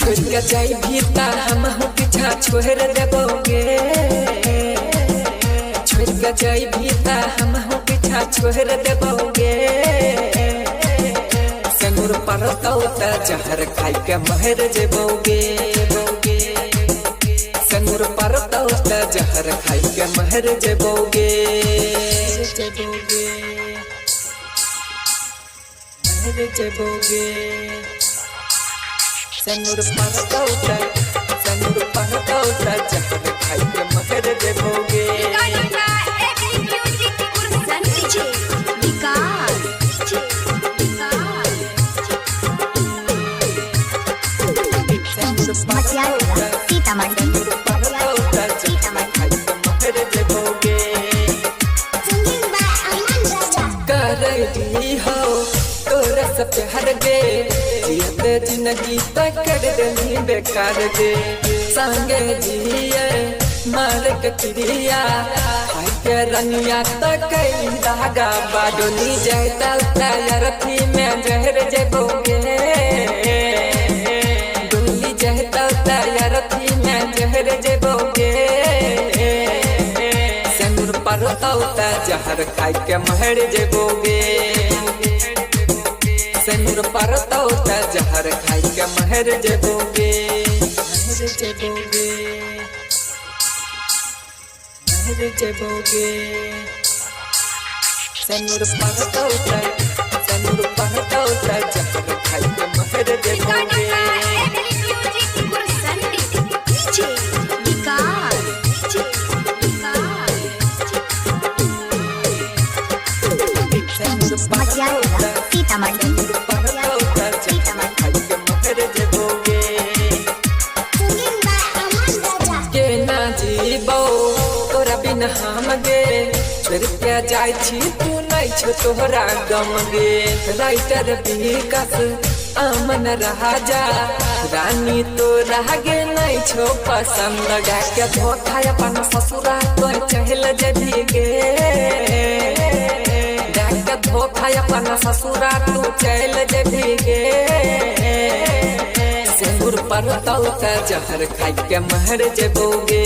छोड़ के जाई भीता हम पीछा छोड़ देबोगे, छोड़ के जाई भीता हम पीछा छोड़ देबोगे। सनूर परतौ त जहर खाई के महर जेबोगे, सनूर परतौ त जहर खाई के महर जेबोगे, महर जेबोगे। सनूर परतौ त जहर खाई के महर जेबोगे। करदी हो तोरा सब प्यार गे, जियते जिंदगी तक कर देनी बेकार गे। संगे जिए मार के क्रिया खाई के रनिया तक धागा बाडोली जहता तैयार थी में जहर जेबोगे, डोली जहता तैयार थी में जहर जेबोगे। सनूर परतौ त जहर खाई के महर जेबोगे, सनूर परतौ त जहर खाई के महर जेबोगे, महर जेबोगे, महर जेबोगे। सनूर परतौ त जहर खाई के महर जेबोगे। हम गे छोड़ के जाय छी तू नहीं छो तोहरा गम गे। राइटर विकास अमन राजा रानी तो रह गे नहीं छो पसंद गा के धोखा अपन ससुरा तो चहल जदी गे, के धोखा अपन ससुरा तू चल जदी गे। सनूर परतौ त जहर खाई के महर जेबोगे,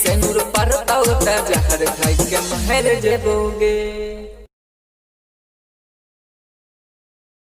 सनूर परतौ त जहर खाई के महर जेबोगे।